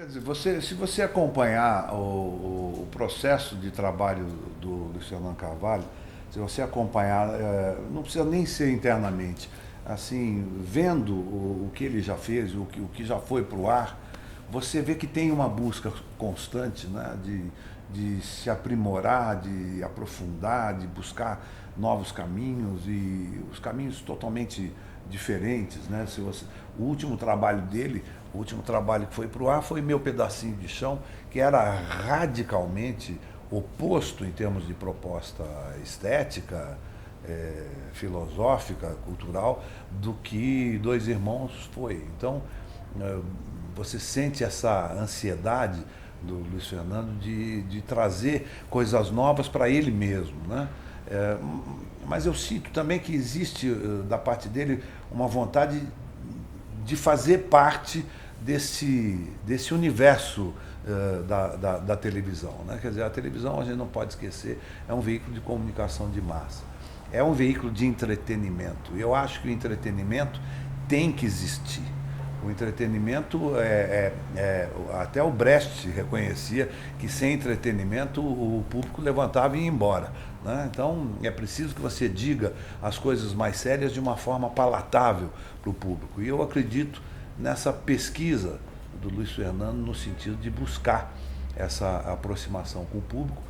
Quer dizer, se você acompanhar o processo de trabalho do Luiz Fernando Carvalho, se você acompanhar, não precisa nem ser internamente, assim, vendo o que ele já fez, o que já foi para o ar, você vê que tem uma busca constante, né, de se aprimorar, de aprofundar, de buscar novos caminhos e os caminhos totalmente diferentes, né? Se você, o último trabalho dele, o último trabalho que foi para o ar foi Meu Pedacinho de Chão, que era radicalmente oposto em termos de proposta estética, filosófica, cultural, do que Dois Irmãos foi. Então, você sente essa ansiedade do Luiz Fernando de trazer coisas novas para ele mesmo, né? Mas eu sinto também que existe da parte dele uma vontade de fazer parte desse universo da televisão, né? Quer dizer, a televisão, a gente não pode esquecer, é um veículo de comunicação de massa, é um veículo de entretenimento. Eu acho que o entretenimento tem que existir. O entretenimento, até o Brecht reconhecia que sem entretenimento o público levantava e ia embora, né? Então é preciso que você diga as coisas mais sérias de uma forma palatável para o público. E eu acredito nessa pesquisa do Luiz Fernando no sentido de buscar essa aproximação com o público.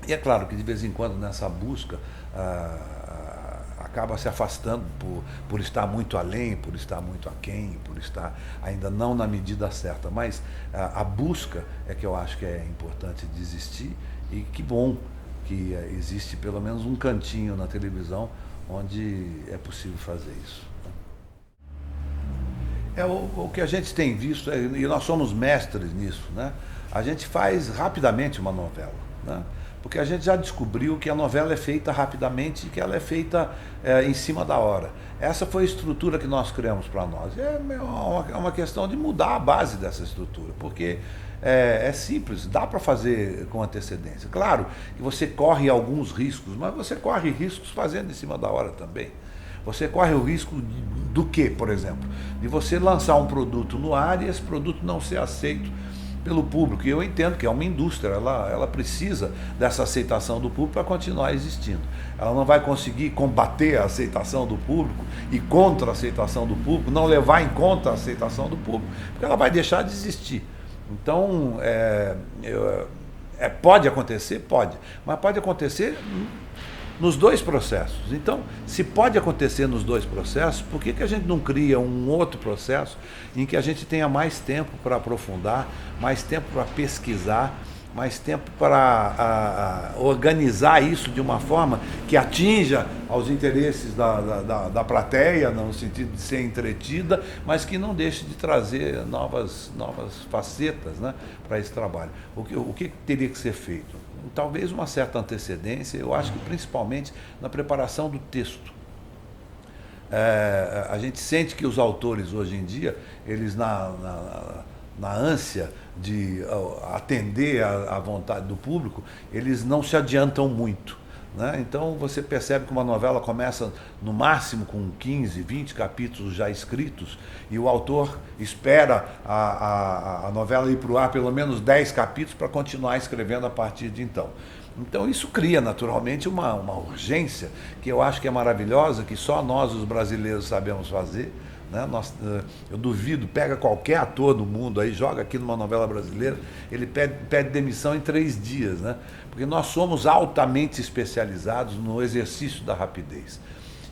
E é claro que de vez em quando nessa busca acaba se afastando por estar muito além, por estar muito aquém, por estar ainda não na medida certa. Mas a busca é que eu acho que é importante de existir, e que bom que existe pelo menos um cantinho na televisão onde é possível fazer isso. O que a gente tem visto, e nós somos mestres nisso, né? A gente faz rapidamente uma novela, né? Porque a gente já descobriu que a novela é feita rapidamente e que ela é feita em cima da hora. Essa foi a estrutura que nós criamos para nós. É uma questão de mudar a base dessa estrutura, porque é simples, dá para fazer com antecedência. Claro que você corre alguns riscos, mas você corre riscos fazendo em cima da hora também. Você corre o risco do quê, por exemplo? De você lançar um produto no ar e esse produto não ser aceito pelo público. E eu entendo que é uma indústria, ela precisa dessa aceitação do público para continuar existindo. Ela não vai conseguir combater a aceitação do público e contra a aceitação do público, não levar em conta a aceitação do público, porque ela vai deixar de existir. Então, pode acontecer? Pode. Mas pode acontecer nos dois processos. Então, se pode acontecer nos dois processos, por que a gente não cria um outro processo em que a gente tenha mais tempo para aprofundar, mais tempo para pesquisar, mais tempo para organizar isso de uma forma que atinja aos interesses da plateia, no sentido de ser entretida, mas que não deixe de trazer novas facetas, né, para esse trabalho. O que teria que ser feito? Talvez uma certa antecedência, eu acho que principalmente na preparação do texto. A gente sente que os autores hoje em dia, eles na ânsia de atender à vontade do público, eles não se adiantam muito, né? Então você percebe que uma novela começa no máximo com 15, 20 capítulos já escritos, e o autor espera a novela ir para o ar pelo menos 10 capítulos para continuar escrevendo a partir de então. Então isso cria naturalmente uma urgência que eu acho que é maravilhosa, que só nós os brasileiros sabemos fazer, né? Eu duvido, pega qualquer ator do mundo aí, joga aqui numa novela brasileira, ele pede demissão em 3 dias, né? Porque nós somos altamente especializados no exercício da rapidez.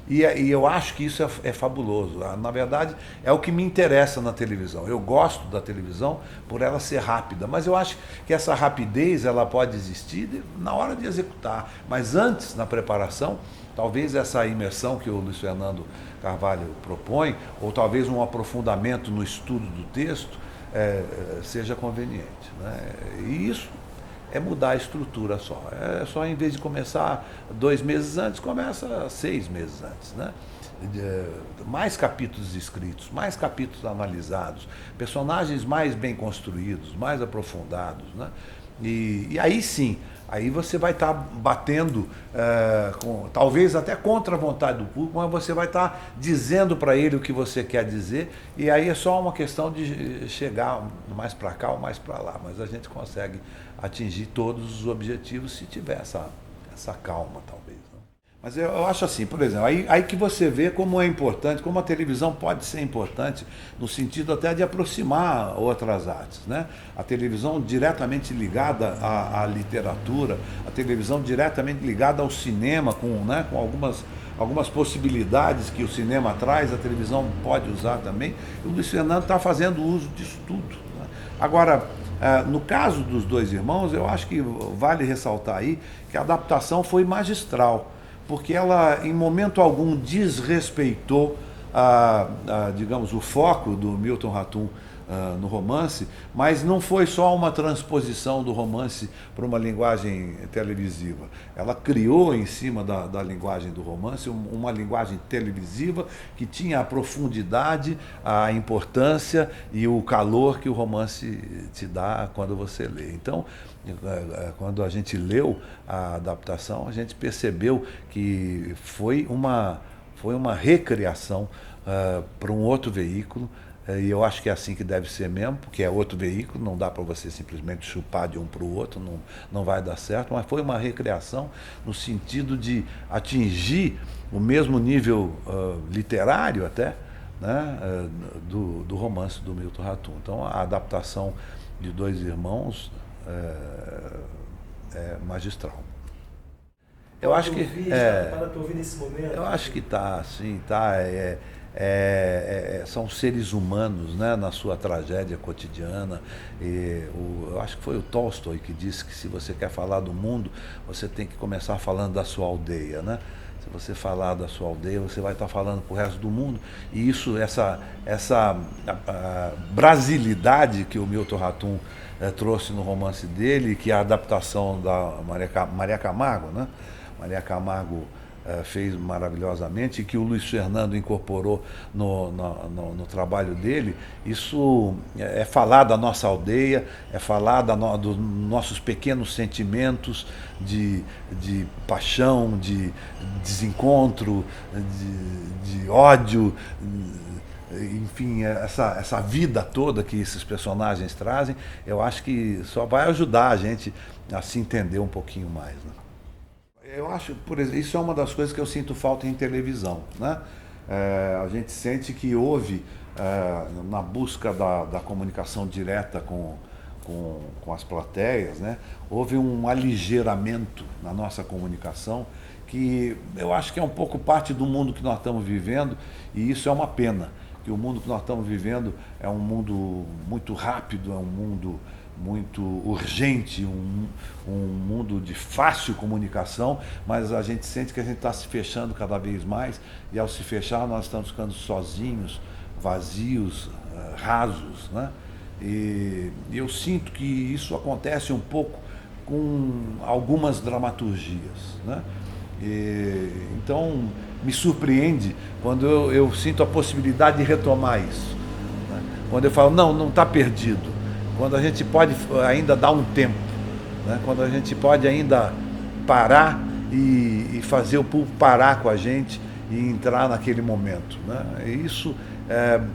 E eu acho que isso é fabuloso. Na verdade, é o que me interessa na televisão. Eu gosto da televisão por ela ser rápida, mas eu acho que essa rapidez ela pode existir na hora de executar. Mas antes, na preparação, talvez essa imersão que o Luiz Fernando Carvalho propõe, ou talvez um aprofundamento no estudo do texto, seja conveniente, né? E isso é mudar a estrutura só. É só, em vez de começar 2 meses antes, começa 6 meses antes, né? Mais capítulos escritos, mais capítulos analisados, personagens mais bem construídos, mais aprofundados, né? E aí sim, aí você vai estar batendo, talvez até contra a vontade do público, mas você vai estar dizendo para ele o que você quer dizer, e aí é só uma questão de chegar mais para cá ou mais para lá, mas a gente consegue atingir todos os objetivos se tiver essa calma, talvez. Mas eu acho assim, por exemplo, aí que você vê como é importante, como a televisão pode ser importante, no sentido até de aproximar outras artes, né? A televisão diretamente ligada à literatura, a televisão diretamente ligada ao cinema, né, com algumas possibilidades que o cinema traz, a televisão pode usar também. E o Luiz Fernando está fazendo uso disso tudo, né? Agora, no caso dos Dois Irmãos, eu acho que vale ressaltar aí que a adaptação foi magistral, porque ela, em momento algum, desrespeitou, digamos, o foco do Milton Ratum no romance, mas não foi só uma transposição do romance para uma linguagem televisiva. Ela criou, em cima da linguagem do romance, uma linguagem televisiva que tinha a profundidade, a importância e o calor que o romance te dá quando você lê. Então, quando a gente leu a adaptação, a gente percebeu que foi uma recriação para um outro veículo, e eu acho que é assim que deve ser mesmo, porque é outro veículo, não dá para você simplesmente chupar de um para o outro, não vai dar certo, mas foi uma recriação no sentido de atingir o mesmo nível literário até, né, do romance do Milton Ratum. Então a adaptação de Dois Irmãos é magistral. Eu acho que eu acho que tá, sim, tá. São seres humanos, né, na sua tragédia cotidiana. Eu acho que foi o Tolstói que disse que se você quer falar do mundo, você tem que começar falando da sua aldeia, né? Se você falar da sua aldeia, você vai estar falando para o resto do mundo. E isso, essa brasilidade que o Milton Ratum trouxe no romance dele, que é a adaptação da Maria Camargo, né? Maria Camargo fez maravilhosamente, e que o Luiz Fernando incorporou no trabalho dele. Isso é falar da nossa aldeia, é falar dos nossos pequenos sentimentos de paixão, de desencontro, de ódio, enfim, essa vida toda que esses personagens trazem. Eu acho que só vai ajudar a gente a se entender um pouquinho mais, né? Eu acho, por exemplo, isso é uma das coisas que eu sinto falta em televisão, né? A gente sente que houve, na busca da comunicação direta com as plateias, né? Houve um aligeiramento na nossa comunicação, que eu acho que é um pouco parte do mundo que nós estamos vivendo, e isso é uma pena, que o mundo que nós estamos vivendo é um mundo muito rápido, é um mundo muito urgente, um mundo de fácil comunicação, mas a gente sente que a gente está se fechando cada vez mais, e ao se fechar nós estamos ficando sozinhos, vazios, rasos, né? E eu sinto que isso acontece um pouco com algumas dramaturgias, né? Então me surpreende quando eu sinto a possibilidade de retomar isso, né? Quando eu falo, não está perdido. Quando a gente pode ainda dar um tempo, né? Quando a gente pode ainda parar e fazer o público parar com a gente e entrar naquele momento, né? E isso,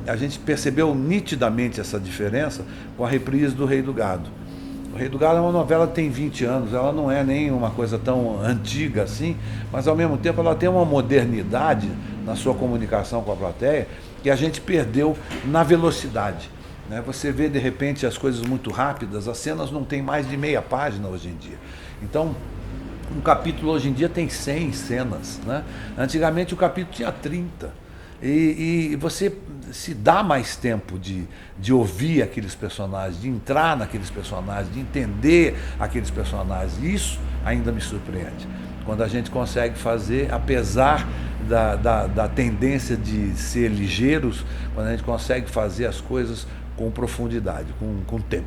a gente percebeu nitidamente essa diferença com a reprise do Rei do Gado. O Rei do Gado é uma novela que tem 20 anos, ela não é nem uma coisa tão antiga assim, mas ao mesmo tempo ela tem uma modernidade na sua comunicação com a plateia que a gente perdeu na velocidade. Você vê de repente as coisas muito rápidas, as cenas não têm mais de meia página hoje em dia. Então, um capítulo hoje em dia tem 100 cenas, né? Antigamente o capítulo tinha 30. E você se dá mais tempo de ouvir aqueles personagens, de entrar naqueles personagens, de entender aqueles personagens. Isso ainda me surpreende. Quando a gente consegue fazer, apesar da tendência de ser ligeiros, quando a gente consegue fazer as coisas com profundidade, com tempo.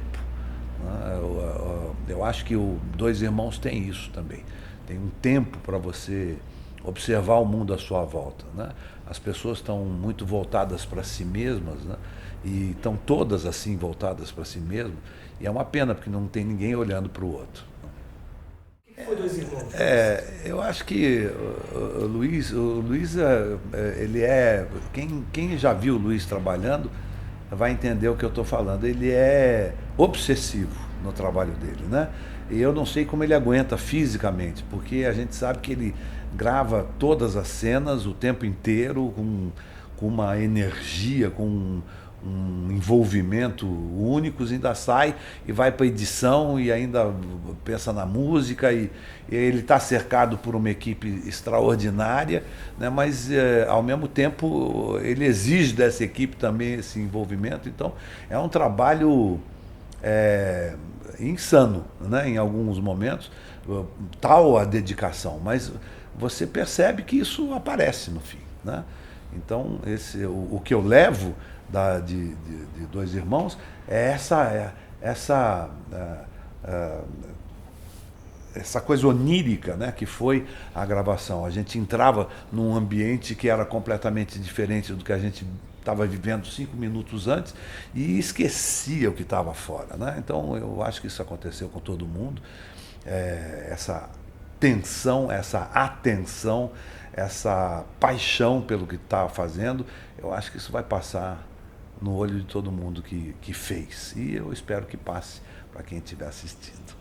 Eu acho que o Dois Irmãos tem isso também. Tem um tempo para você observar o mundo à sua volta, né? As pessoas estão muito voltadas para si mesmas, né? E estão todas assim voltadas para si mesmas, e é uma pena porque não tem ninguém olhando para o outro. O que foi Dois Irmãos? Eu acho que o Luiz ele quem já viu o Luiz trabalhando vai entender o que eu estou falando. Ele é obsessivo no trabalho dele, né? E eu não sei como ele aguenta fisicamente, porque a gente sabe que ele grava todas as cenas o tempo inteiro com uma energia, com um envolvimento único, ainda sai e vai para edição e ainda pensa na música e ele está cercado por uma equipe extraordinária, né? Mas ao mesmo tempo ele exige dessa equipe também esse envolvimento. Então é um trabalho insano, né? Em alguns momentos, tal a dedicação, mas você percebe que isso aparece no fim, né? Então o que eu levo de Dois Irmãos é essa coisa onírica, né, que foi a gravação. A gente entrava num ambiente que era completamente diferente do que a gente estava vivendo 5 minutos antes e esquecia o que estava fora, né? Então eu acho que isso aconteceu com todo mundo. Essa tensão, essa atenção, essa paixão pelo que está fazendo, eu acho que isso vai passar no olho de todo mundo que fez. E eu espero que passe para quem estiver assistindo.